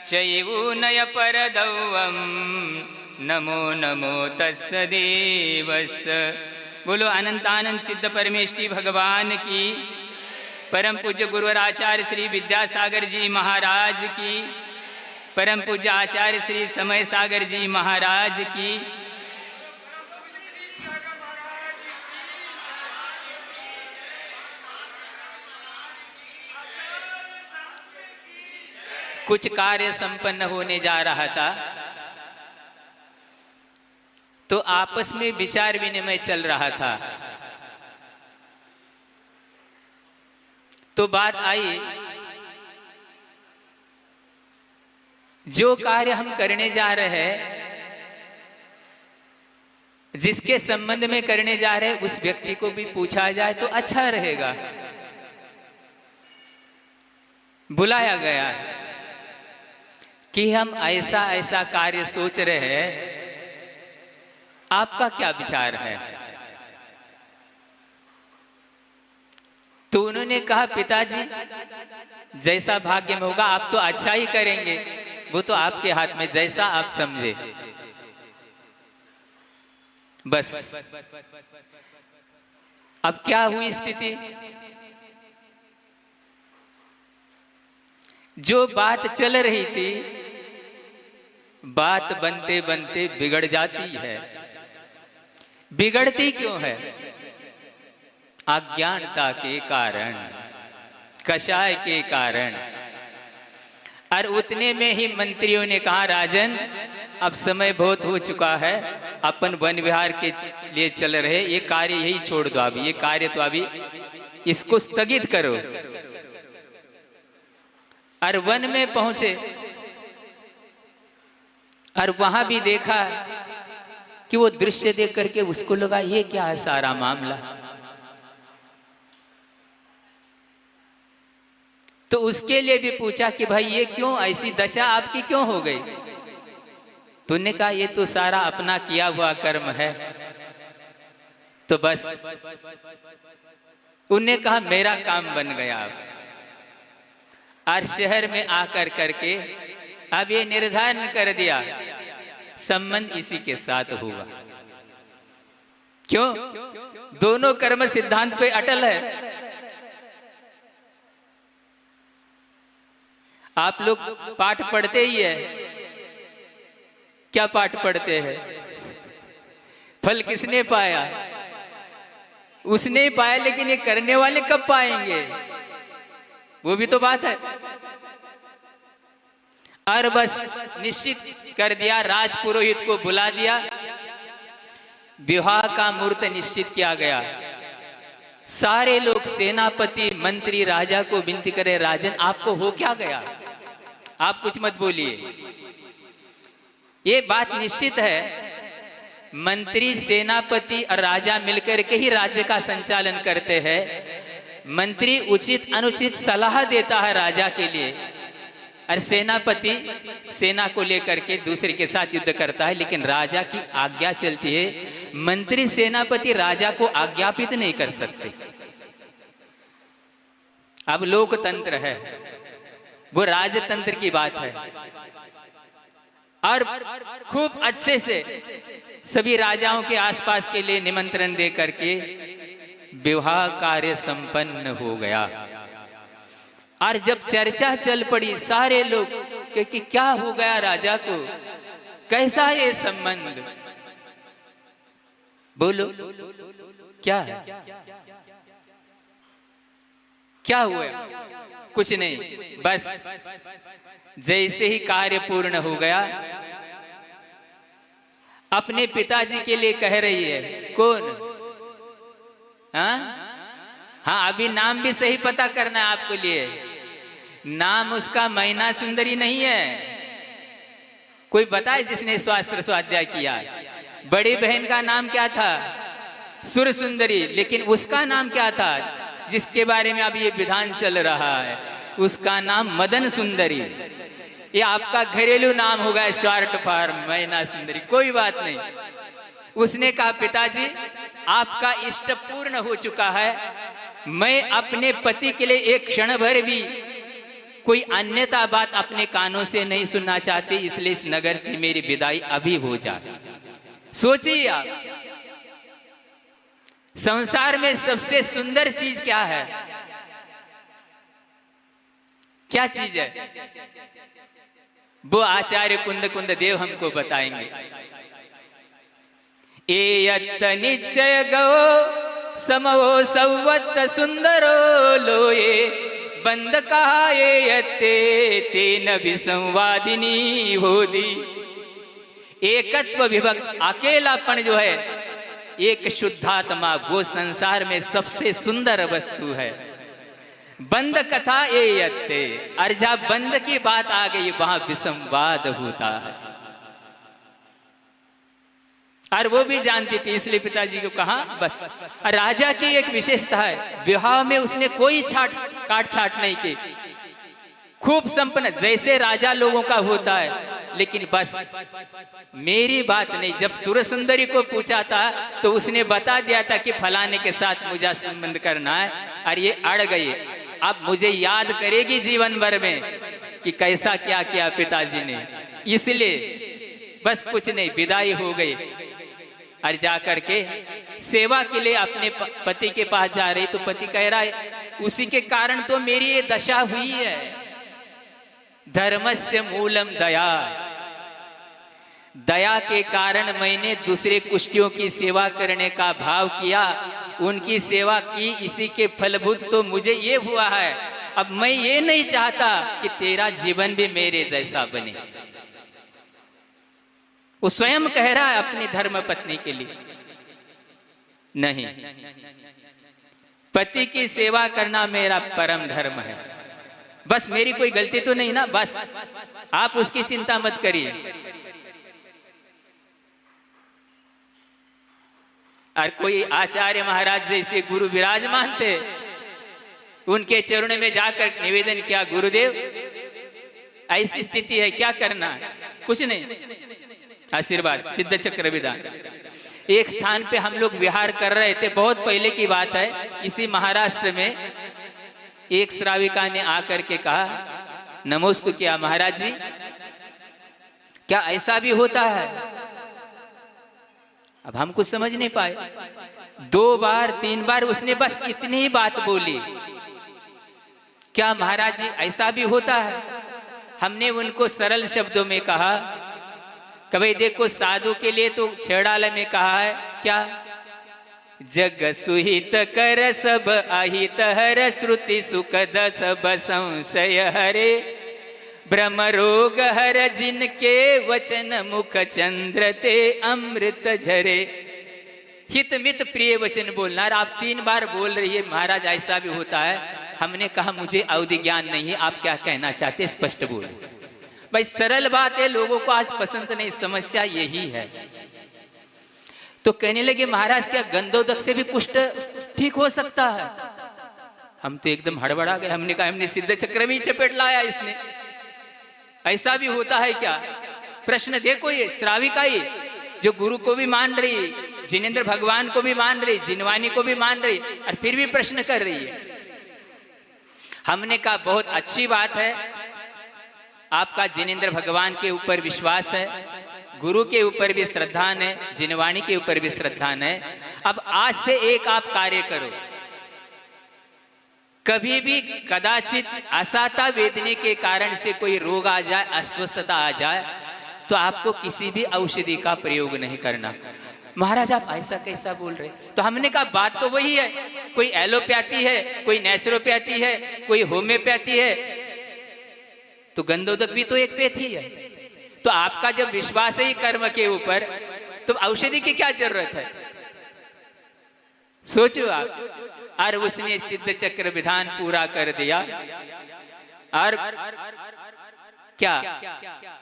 चैवूनय परदौवम नमो नमो तत्सदेवस। बोलो अनंत आनंद सिद्ध परमेष्टि भगवान की, परम पूज्य गुरुवर आचार्य श्री विद्यासागर जी महाराज की, परम पूज्य आचार्य श्री समय सागर जी महाराज की। कुछ कार्य संपन्न होने जा रहा था तो आपस में विचार विनिमय चल रहा था। तो बात आई, जो कार्य हम करने जा रहे हैं, जिसके संबंध में करने जा रहे हैं, उस व्यक्ति को भी पूछा जाए तो अच्छा रहेगा। बुलाया गया कि हम ऐसा ऐसा कार्य सोच रहे हैं, आपका क्या विचार है? तो उन्होंने कहा, पिताजी जैसा भाग्य में होगा, आप तो अच्छा ही करेंगे, वो तो आपके हाथ में, जैसा आप समझे। बस अब क्या हुई स्थिति? जो बात चल रही थी, बात बनते बनते बिगड़ जाती है। बिगड़ती क्यों है? अज्ञानता के कारण, कषाय के कारण। और उतने में ही मंत्रियों ने कहा, राजन अब समय बहुत हो चुका है, अपन वन विहार के लिए चल रहे, ये कार्य यही छोड़ दो, अभी ये कार्य तो अभी इसको स्थगित करो। और वन में पहुंचे और वहां भी देखा कि वो दृश्य देख करके उसको लगा, ये क्या है सारा मामला। तो उसके लिए भी पूछा कि भाई ये क्यों, ऐसी दशा आपकी क्यों हो गई? तूने कहा, ये तो सारा अपना किया हुआ कर्म है। तो बस उन्हें कहा, मेरा काम बन गया। और शहर में आकर करके अब ये निर्धारण कर दिया, संबंध इसी के साथ होगा। क्यों? दोनों कर्म सिद्धांत पे अटल है। आप लोग पाठ पढ़ते ही है, क्या पाठ पढ़ते हैं? फल किसने पाया? उसने ही पाया, लेकिन ये करने वाले कब पाएंगे? वो भी तो बात है। और बस निश्चित कर दिया, राजपुरोहित को बुला दिया, विवाह का मुहूर्त निश्चित किया गया। सारे लोग, सेनापति, मंत्री राजा को विनती करे, राजन आपको हो क्या गया? आप कुछ मत बोलिए। ये बात निश्चित है, मंत्री, सेनापति और राजा मिलकर के ही राज्य का संचालन करते हैं। मंत्री उचित अनुचित सलाह देता है राजा के लिए, और सेनापति सेना को लेकर के दूसरे के साथ युद्ध करता है, लेकिन राजा की आज्ञा चलती है। मंत्री सेनापति राजा को आज्ञापित नहीं कर सकते। अब लोकतंत्र है, वो राजतंत्र की बात है। और खूब अच्छे से सभी राजाओं के आसपास के लिए निमंत्रण दे करके विवाह कार्य संपन्न हो गया। और जब चर्चा चल पड़ी, सारे लोग कि क्या हो गया राजा को, कैसा ये संबंध? बोलो क्या है, क्या हुआ? कुछ नहीं, बस जैसे ही कार्य पूर्ण हो गया, अपने पिताजी के लिए कह रही है। कौन? हाँ, अभी नाम भी सही पता करना है आपके लिए। नाम उसका मैना सुंदरी नहीं है। कोई बताए जिसने शास्त्र स्वाध्याय किया? बड़ी बहन का नाम क्या था? सुर सुंदरी। लेकिन उसका नाम क्या था जिसके बारे में अभी ये विधान चल रहा है? उसका नाम मदन सुंदरी। ये आपका घरेलू नाम होगा, शॉर्ट फॉर्म मैना सुंदरी। कोई बात नहीं। उसने कहा, पिताजी आपका इष्ट पूर्ण हो चुका है, मैं अपने पति के लिए एक क्षण भर भी कोई अन्यथा बात अपने कानों से नहीं सुनना चाहते, इसलिए इस नगर की मेरी विदाई अभी हो जाए। सोचिए आप, संसार में सबसे सुंदर चीज क्या है? क्या चीज है? वो आचार्य कुंद देव हमको बताएंगे। एयत निश्चय गो समो सवत सुंदरो लोये बंद कहा एयते तेन विसंवादिनी होदी। एकत्व विभक्त अकेलापन जो है, एक शुद्धात्मा, वो संसार में सबसे सुंदर वस्तु है। बंद कथा एयते, और जहां बंद की बात आ गई वहां विसंवाद होता है। और वो भी जानती थी, इसलिए पिताजी को कहा बस। राजा की एक विशेषता है, विवाह में उसने कोई काट छाट नहीं की। खूब संपन्न जैसे राजा लोगों का होता है, लेकिन बस मेरी बात नहीं। जब सुरसुंदरी को पूछा था तो उसने बता दिया था कि फलाने के साथ मुझे संबंध करना है, और ये अड़ गई। अब मुझे याद करेगी जीवन भर में कि कैसा क्या किया पिताजी ने, इसलिए बस कुछ नहीं, विदाई हो गई। और जाकर के सेवा के लिए अपने पति के पास जा रही, तो पति कह रहा है उसी के कारण तो मेरी ये दशा हुई है। धर्मस्य मूलम दया, दया के कारण मैंने दूसरे कुष्ठियों की सेवा करने का भाव किया, उनकी सेवा की, इसी के फलभूत तो मुझे ये हुआ है। अब मैं ये नहीं चाहता कि तेरा जीवन भी मेरे जैसा बने। वो स्वयं कह रहा है अपनी धर्म पत्नी के लिए, नहीं, पति की सेवा करना मेरा परम धर्म है। बस मेरी कोई गलती तो नहीं ना, बस आप उसकी चिंता मत करिए। और कोई आचार्य महाराज जैसे गुरु विराजमान थे, उनके चरणों में जाकर निवेदन किया, गुरुदेव ऐसी स्थिति है, क्या करना है? कुछ नहीं, आशीर्वाद, सिद्ध चक्र विधान। एक स्थान पे हम लोग विहार कर रहे थे, बहुत पहले की बात है, इसी महाराष्ट्र में एक श्राविका ने आकर के कहा, नमोस्तु किया, महाराज जी क्या ऐसा भी होता है? अब हम कुछ समझ नहीं पाए। 2 बार 3 बार उसने बस इतनी ही बात बोली, क्या महाराज जी ऐसा भी होता है? हमने उनको सरल शब्दों में कहा, कभी देखो साधु के लिए तो छेड़ाले में कहा है क्या, जग सुहित कर सब अहित हर, श्रुति सुखद सब संशय हरे, भ्रम रोग हर जिनके वचन मुख चंद्र ते अमृत झरे। हित मित प्रिय वचन बोलना। आप 3 बार बोल रही है महाराज ऐसा भी होता है। हमने कहा मुझे अवधि ज्ञान नहीं है, आप क्या कहना चाहते, स्पष्ट बोल। भाई सरल बात है, लोगों को आज पसंद नहीं, समस्या यही है। तो कहने लगे महाराज क्या गंधोदक से भी कुष्ठ ठीक हो सकता है? हम तो एकदम हड़बड़ा गए। हमने कहा हमने सिद्ध चक्र में ही चपेट लाया इसने, ऐसा भी होता है क्या? प्रश्न देखो, ये श्राविका ही जो गुरु को भी मान रही, जिनेंद्र भगवान को भी मान रही, जिनवानी को भी मान रही, और फिर भी प्रश्न कर रही है। हमने कहा बहुत अच्छी बात है, आपका जिनेंद्र भगवान के ऊपर विश्वास है, गुरु के ऊपर भी श्रद्धा है, जिनवाणी के ऊपर भी श्रद्धा है। अब आज से एक आप कार्य करो, कभी भी कदाचित असाता वेदने के कारण से कोई रोग आ जाए, अस्वस्थता आ जाए, तो आपको किसी भी औषधि का प्रयोग नहीं करना। महाराज आप ऐसा कैसा बोल रहे? तो हमने कहा बात तो वही है, कोई एलोपैथी है, कोई नेचुरोपैथी है, कोई होम्योपैथी है, तो गंधोदक भी तो एक पैथी है। तो आपका जब विश्वास है ही कर्म के ऊपर, तो औषधि की क्या जरूरत है? सोचो आप। और उसने सिद्ध चक्र विधान पूरा कर दिया, और क्या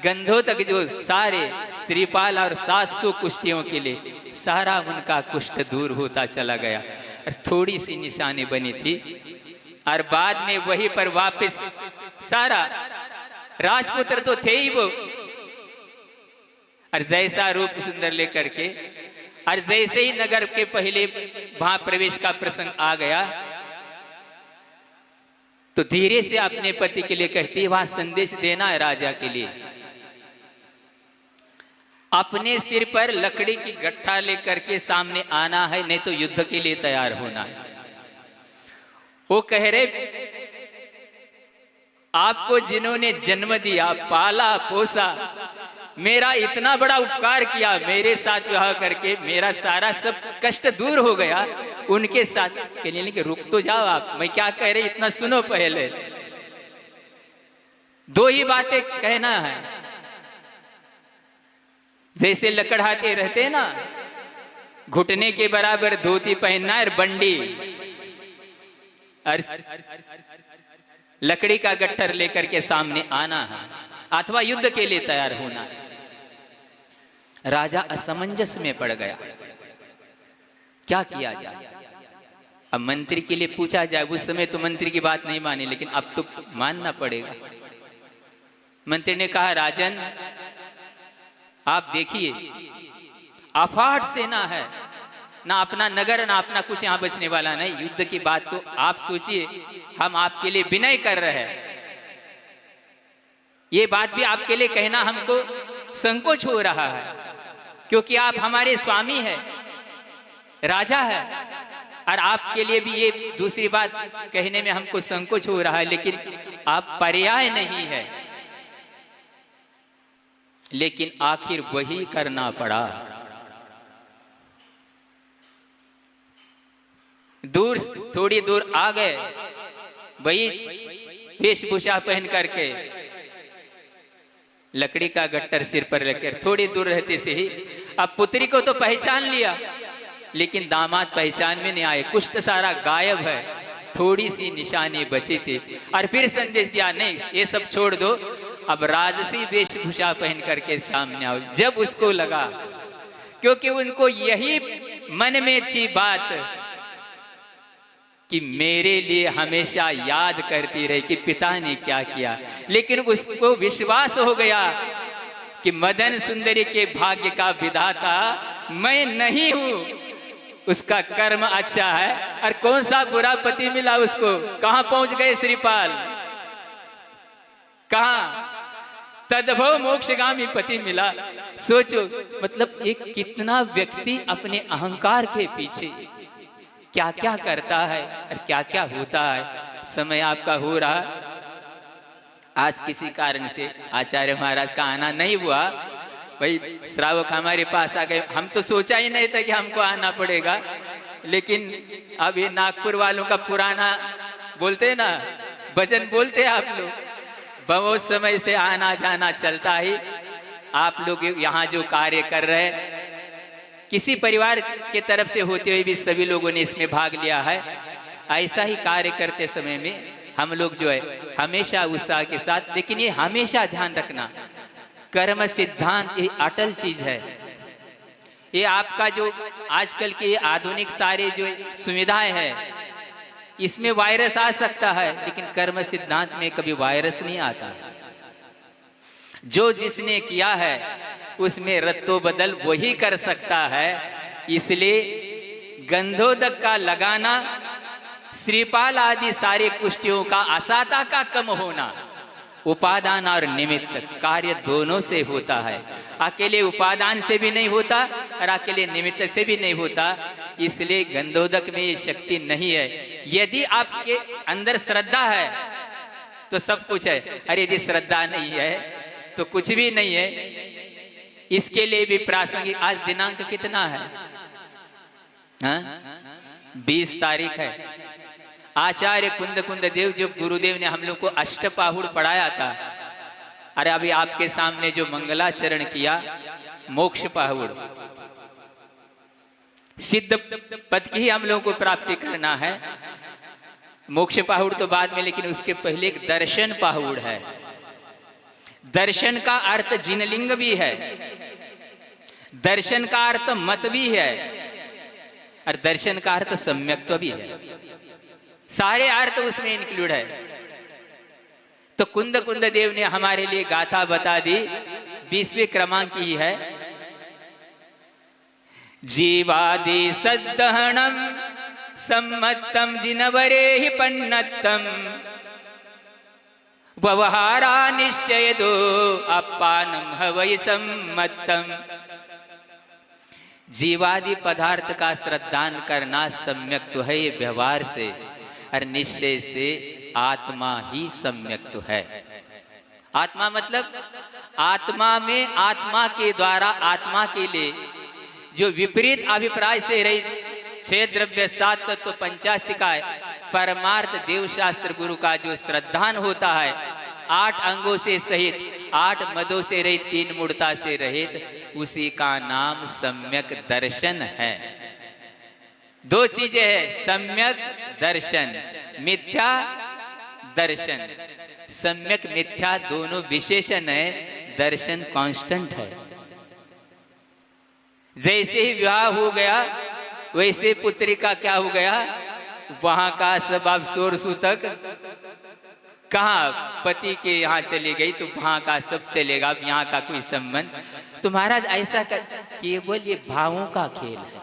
गंधोदक जो सारे श्रीपाल और 700 कुष्ठियों के लिए सारा उनका कुष्ठ दूर होता चला गया, और थोड़ी सी निशानी बनी थी, और बाद में वहीं पर वापस सारा राजपुत्र तो थे ही वो, और जैसा रूप सुंदर लेकर के, और जैसे ही नगर के पहले वहां प्रवेश का प्रसंग आ गया, तो धीरे से अपने पति के लिए कहती है, वहां संदेश देना है राजा के लिए। अपने सिर पर लकड़ी की गट्ठा लेकर के सामने आना है, नहीं तो युद्ध के लिए तैयार होना है। वो कह रहे, आपको जिन्होंने जन्म दिया, पाला पोसा, मेरा इतना बड़ा उपकार किया, मेरे साथ विवाह करके मेरा सारा सब कष्ट दूर हो गया, उनके साथ के लिए कि रुक तो जाओ आप, मैं क्या कह रही इतना सुनो पहले। दो ही बातें कहना है, जैसे लकड़हाते रहते ना, घुटने के बराबर धोती पहनना है, बंडी और लकड़ी का गट्ठर लेकर के सामने आना है, अथवा युद्ध के लिए तैयार होना है। राजा असमंजस में पड़ गया, क्या किया जाए। अब मंत्री के लिए पूछा जाए, उस समय तो मंत्री की बात नहीं मानी, लेकिन अब तो मानना पड़ेगा। मंत्री ने कहा, राजन आप देखिए, अफाट सेना है, ना अपना नगर ना अपना कुछ यहाँ बचने वाला नहीं, युद्ध की बात तो आप सोचिए, हम आपके लिए विनय कर रहे हैं, ये बात भी आपके लिए कहना हमको संकोच हो रहा है, क्योंकि आप हमारे स्वामी हैं, राजा है, और आपके लिए भी ये दूसरी बात कहने में हमको संकोच हो रहा है, लेकिन आप पर्याय नहीं है। लेकिन आखिर वही करना पड़ा। दूर, थोड़ी दूर आ गए, वही वेशभूषा पहन करके, लकड़ी का गट्टर सिर पर लेकर, थोड़ी दूर रहते से ही अब पुत्री को तो पहचान लिया, लेकिन दामाद पहचान में नहीं आए, कुछ तो सारा गायब है, थोड़ी सी निशानी बची थी। और फिर संदेश दिया, नहीं ये सब छोड़ दो, अब राजसी वेशभूषा पहन करके सामने आओ। जब उसको लगा, क्योंकि उनको यही मन में थी बात कि मेरे लिए हमेशा याद करती रही कि पिता ने क्या किया, लेकिन उसको विश्वास हो गया कि मदन सुंदरी के भाग्य का विधाता मैं नहीं हूं, उसका कर्म अच्छा है, और कौन सा बुरा पति मिला उसको। कहां पहुंच गए श्रीपाल, कहां तदभव मोक्षगामी पति मिला। सोचो, मतलब एक कितना व्यक्ति अपने अहंकार के पीछे क्या क्या करता है और क्या क्या होता है। समय आपका हो रहा, आज किसी कारण से आचार्य महाराज का आना नहीं हुआ, भाई श्रावक हमारे पास आ गए, हम तो सोचा ही नहीं था कि हमको आना पड़ेगा, लेकिन अब ये नागपुर वालों का पुराना बोलते ना भजन बोलते आप लोग, बहुत समय से आना जाना चलता ही। आप लोग यहाँ जो कार्य कर रहे, किसी परिवार के तरफ से होते हुए भी सभी लोगों ने इसमें भाग लिया है। ऐसा ही कार्य करते समय में हम लोग जो है हमेशा उत्साह के साथ, लेकिन ये हमेशा ध्यान रखना, कर्म सिद्धांत ये अटल चीज है। ये आपका जो आजकल के आधुनिक सारे जो सुविधाएं हैं, इसमें वायरस आ सकता है, लेकिन कर्म सिद्धांत में कभी वायरस नहीं आता। जो जिसने किया है उसमें रत्तो बदल वही कर सकता है। इसलिए गंधोदक का लगाना, श्रीपाल आदि सारे कुष्टियों का असाता का कम होना, उपादान और निमित्त कार्य दोनों से होता है। अकेले उपादान से भी नहीं होता और अकेले निमित्त से भी नहीं होता। इसलिए गंधोदक में ये शक्ति नहीं है। यदि आपके अंदर श्रद्धा है तो सब कुछ है, अरे यदि श्रद्धा नहीं है तो कुछ भी नहीं है। इसके लिए भी प्रासंगिक, आज दिनांक कितना है? 20 तारीख है। आचार्य कुंद देव जो गुरुदेव ने हम लोग को अष्टपाहुड़ पढ़ाया था, अरे अभी आपके सामने जो मंगलाचरण किया, मोक्ष पाहुड़, सिद्ध पद की हम लोगों को प्राप्ति करना है। मोक्ष पाहुड़ तो बाद में, लेकिन उसके पहले एक दर्शन पाहुड़ है। दर्शन का अर्थ जिनलिंग भी है, दर्शन का अर्थ मत भी है, और दर्शन का अर्थ सम्यक्त्व भी है। सारे अर्थ उसमें इंक्लूड है। तो कुंद देव ने हमारे लिए गाथा बता दी, 20वें क्रमांक की है। जीवादि सद्दहणम सम्मत्तम जिनवरे ही पन्नत्तम व्यवहारा निश्चय दो अपानम हवै सम्मतम। जीवादि पदार्थ का श्रद्धान करना सम्यक तो है ये व्यवहार से, और निश्चय से आत्मा ही सम्यक तो है। आत्मा मतलब आत्मा में आत्मा के द्वारा आत्मा के लिए जो विपरीत अभिप्राय से रहित 6 द्रव्य 7 तत्व 50 परमार्थ देवशास्त्र गुरु का जो श्रद्धान होता है, 8 अंगों से सहित 8 मदों से रहित 3 मूर्ता से रहित, उसी का नाम सम्यक दर्शन है। 2 चीजें हैं, सम्यक दर्शन, मिथ्या दर्शन। सम्यक मिथ्या दोनों विशेषण है, दर्शन कांस्टेंट है। जैसे ही विवाह हो गया वैसे पुत्री का क्या हो गया, वहां का सब अब शोर सूतक कहाँ पति के यहाँ चली गई तो वहां का सब चलेगा, अब यहाँ का कोई संबंध। तो महाराज ऐसा केवल ये भावों का खेल है,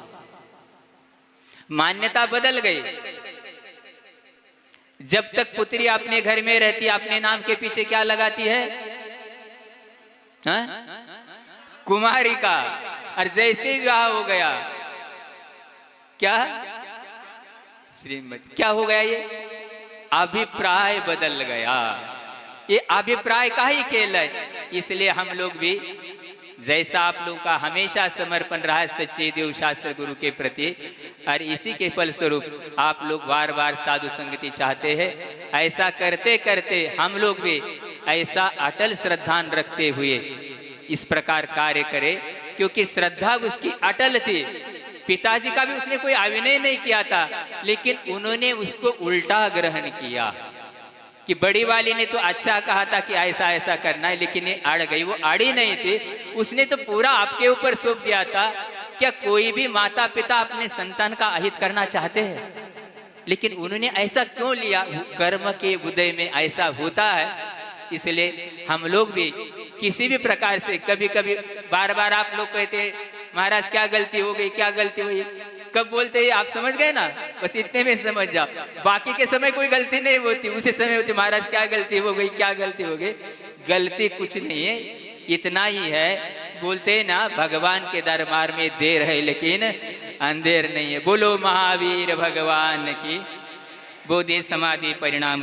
मान्यता बदल गई। जब तक पुत्री अपने घर में रहती अपने नाम के पीछे क्या लगाती है, कुमारी का, और जैसे विवाह हो गया क्या श्रीमती, क्या हो गया, ये अभिप्राय बदल गया। ये अभिप्राय का ही खेल है। इसलिए हम लोग भी, जैसा आप लोगों का हमेशा समर्पण रहा है सच्चे देव शास्त्र गुरु के प्रति, और इसी के फलस्वरूप आप लोग बार बार साधु संगति चाहते हैं, ऐसा करते करते हम लोग भी ऐसा अटल श्रद्धान रखते हुए इस प्रकार कार्य करें, क्योंकि श्रद्धा उसकी अटल थी। पिताजी का भी उसने कोई अभिनय नहीं किया था, लेकिन उन्होंने उसको उल्टा ग्रहण किया कि बड़ी वाली ने तो अच्छा कहा था कि ऐसा ऐसा करना है, लेकिन ये अड़ गई। वो अड़ी नहीं थी, उसने तो पूरा आपके ऊपर सौंप दिया था। क्या कोई भी माता पिता अपने संतान का अहित करना चाहते हैं? लेकिन उन्होंने ऐसा क्यों लिया? कर्म के उदय में ऐसा होता है। इसलिए हम लोग भी किसी भी प्रकार से कभी कभी बार बार आप लोग कहते महाराज क्या गलती हो गई, क्या गलती हुई, कब बोलते हैं आप समझ गए ना, बस इतने में समझ जाओ। बाकी के समय कोई गलती नहीं होती, उसी समय होती महाराज क्या गलती हो गई, क्या गलती हो गई। गलती कुछ नहीं है, इतना ही है, बोलते हैं ना भगवान के दरबार में देर है लेकिन अंधेर नहीं है। बोलो महावीर भगवान की। बोधि समाधि परिणाम